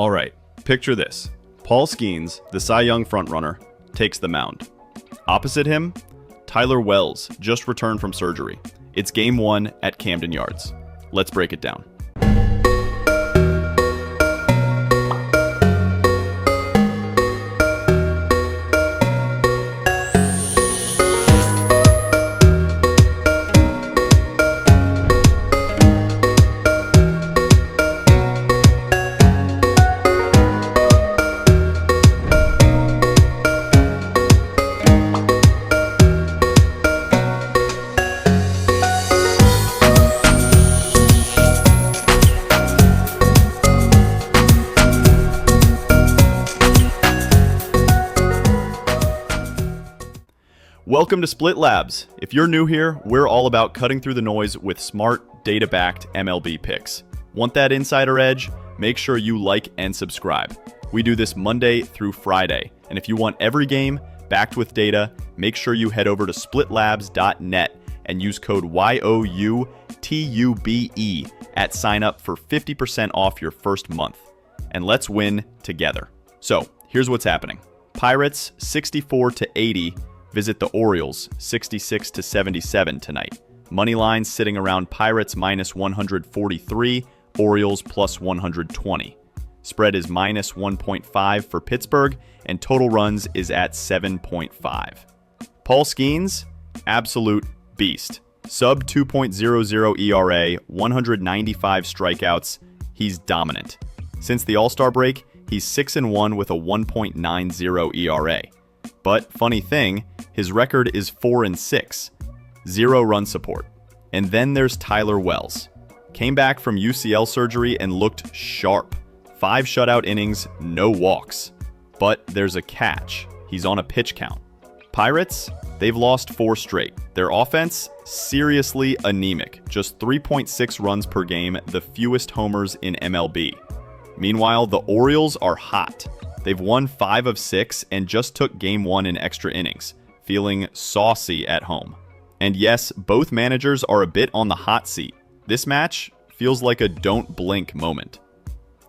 All right, picture this. Paul Skenes, the Cy Young frontrunner, takes the mound. Opposite him, Tyler Wells just returned from surgery. It's game 1 at Camden Yards. Let's break it down. Welcome to Split Labs. If you're new here, we're all about cutting through the noise with smart, data-backed MLB picks. Want that insider edge? Make sure you like and subscribe. We do this Monday through Friday, and if you want every game backed with data, make sure you head over to splitlabs.net and use code YOUTUBE at sign up for 50% off your first month. And let's win together. So, here's what's happening. Pirates 64-80 visit the Orioles 66-77 tonight. Moneyline sitting around Pirates minus 143, Orioles plus 120. Spread is minus 1.5 for Pittsburgh, and total runs is at 7.5. Paul Skenes, absolute beast. Sub 2.00 ERA, 195 strikeouts. He's dominant. Since the All-Star break, he's 6-1 with a 1.90 ERA. But funny thing, his record is 4-6, 0 run support. And then there's Tyler Wells. Came back from UCL surgery and looked sharp. 5 shutout innings, no walks. But there's a catch. He's on a pitch count. Pirates, they've lost 4 straight. Their offense, seriously anemic. Just 3.6 runs per game, the fewest homers in MLB. Meanwhile, the Orioles are hot. They've won 5 of 6 and just took game 1 in extra innings, feeling saucy at home. And yes, both managers are a bit on the hot seat. This match feels like a don't blink moment.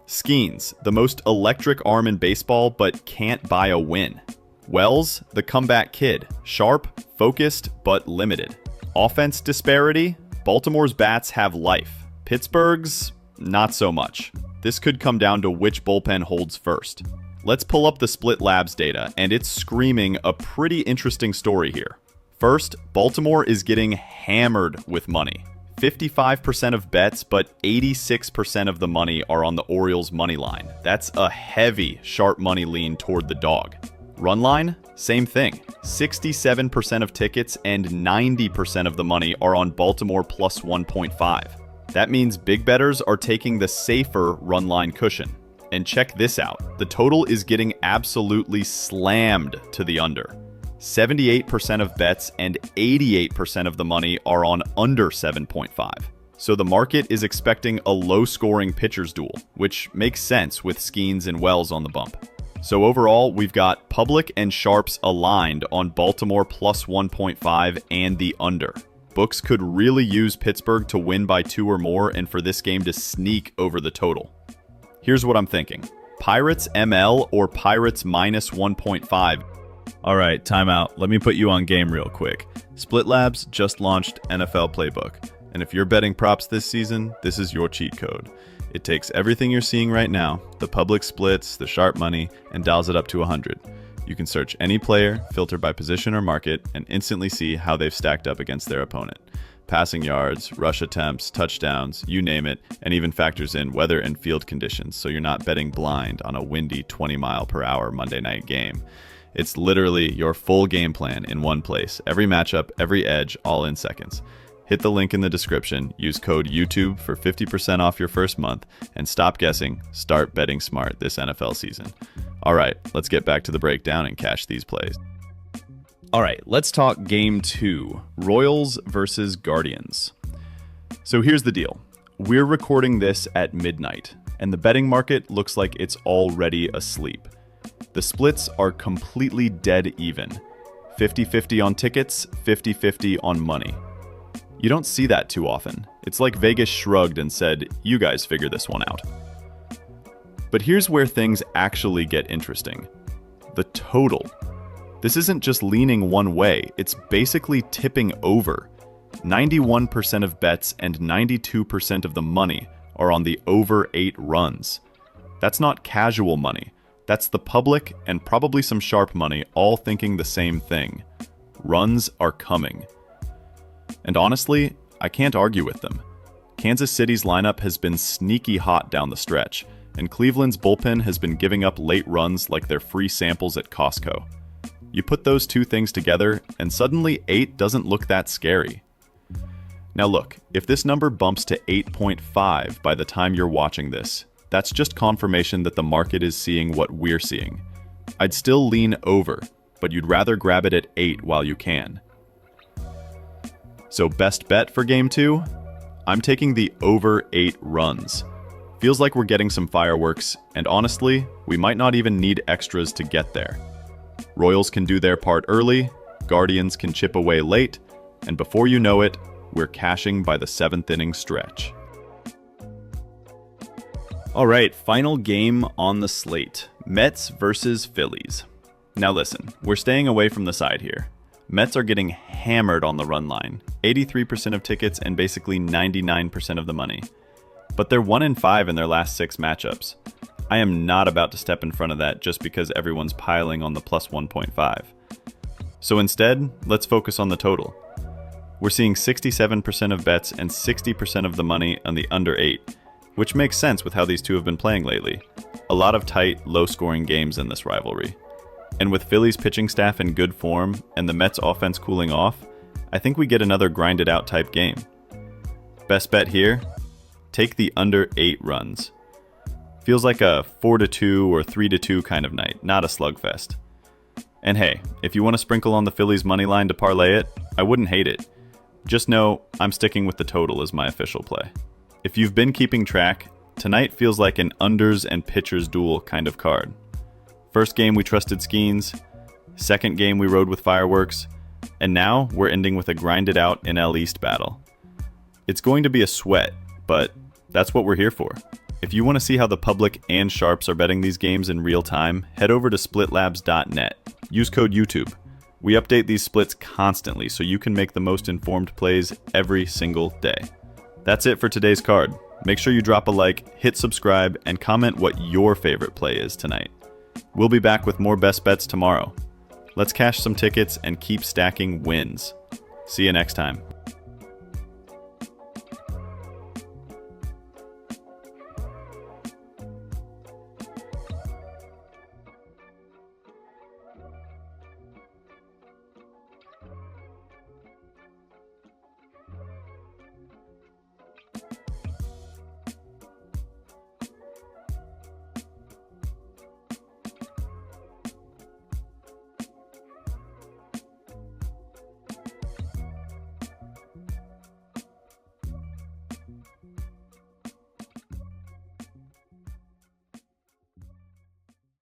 Skenes, the most electric arm in baseball but can't buy a win. Wells, the comeback kid, sharp, focused, but limited. Offense disparity, Baltimore's bats have life. Pittsburgh's, not so much. This could come down to which bullpen holds first. Let's pull up the Split Labs data, and it's screaming a pretty interesting story here. First, Baltimore is getting hammered with money. 55% of bets, but 86% of the money are on the Orioles' money line. That's a heavy, sharp money lean toward the dog. Run line? Same thing. 67% of tickets and 90% of the money are on Baltimore plus 1.5. That means big bettors are taking the safer run line cushion. And check this out. The total is getting absolutely slammed to the under. 78% of bets and 88% of the money are on under 7.5. So the market is expecting a low-scoring pitcher's duel, which makes sense with Skenes and Wells on the bump. So overall, we've got public and sharps aligned on Baltimore plus 1.5 and the under. Books could really use Pittsburgh to win by 2 or more and for this game to sneak over the total. Here's what I'm thinking. Pirates ML or Pirates minus 1.5. All right, timeout. Let me put you on game real quick. Split Labs just launched NFL Playbook. And if you're betting props this season, this is your cheat code. It takes everything you're seeing right now, the public splits, the sharp money, and dials it up to 100. You can search any player, filter by position or market, and instantly see how they've stacked up against their opponent. Passing yards, rush attempts, touchdowns, you name it, and even factors in weather and field conditions, so you're not betting blind on a windy 20-mile-per-hour Monday night game. It's literally your full game plan in one place. Every matchup, every edge, all in seconds. Hit the link in the description, use code YouTube for 50% off your first month, and stop guessing, start betting smart this NFL season. All right, let's get back to the breakdown and cash these plays. All right, let's talk game 2, Royals versus Guardians. So here's the deal. We're recording this at midnight, and the betting market looks like it's already asleep. The splits are completely dead even. 50-50 on tickets, 50-50 on money. You don't see that too often. It's like Vegas shrugged and said, you guys figure this one out. But here's where things actually get interesting. The total. This isn't just leaning one way, it's basically tipping over. 91% of bets and 92% of the money are on the over 8 runs. That's not casual money. That's the public and probably some sharp money all thinking the same thing. Runs are coming. And honestly, I can't argue with them. Kansas City's lineup has been sneaky hot down the stretch, and Cleveland's bullpen has been giving up late runs like they're free samples at Costco. You put those two things together, and suddenly 8 doesn't look that scary. Now look, if this number bumps to 8.5 by the time you're watching this, that's just confirmation that the market is seeing what we're seeing. I'd still lean over, but you'd rather grab it at 8 while you can. So best bet for Game 2? I'm taking the over 8 runs. Feels like we're getting some fireworks, and honestly, we might not even need extras to get there. Royals can do their part early, Guardians can chip away late, and before you know it, we're cashing by the 7th inning stretch. All right, final game on the slate. Mets versus Phillies. Now listen, we're staying away from the side here. Mets are getting hammered on the run line, 83% of tickets and basically 99% of the money. But they're 1-5 in their last 6 matchups. I am not about to step in front of that just because everyone's piling on the plus 1.5. So instead, let's focus on the total. We're seeing 67% of bets and 60% of the money on the under 8, which makes sense with how these two have been playing lately. A lot of tight, low-scoring games in this rivalry. And with Philly's pitching staff in good form and the Mets offense cooling off, I think we get another grinded-out type game. Best bet here? Take the under 8 runs. Feels like a 4-2 or 3-2 kind of night, not a slugfest. And hey, if you want to sprinkle on the Phillies money line to parlay it, I wouldn't hate it. Just know I'm sticking with the total as my official play. If you've been keeping track, tonight feels like an unders and pitchers duel kind of card. First game we trusted Skenes, second game we rode with fireworks, and now we're ending with a grinded out NL East battle. It's going to be a sweat, but that's what we're here for. If you want to see how the public and sharps are betting these games in real time, head over to splitlabs.net. Use code YouTube. We update these splits constantly so you can make the most informed plays every single day. That's it for today's card. Make sure you drop a like, hit subscribe, and comment what your favorite play is tonight. We'll be back with more best bets tomorrow. Let's cash some tickets and keep stacking wins. See you next time.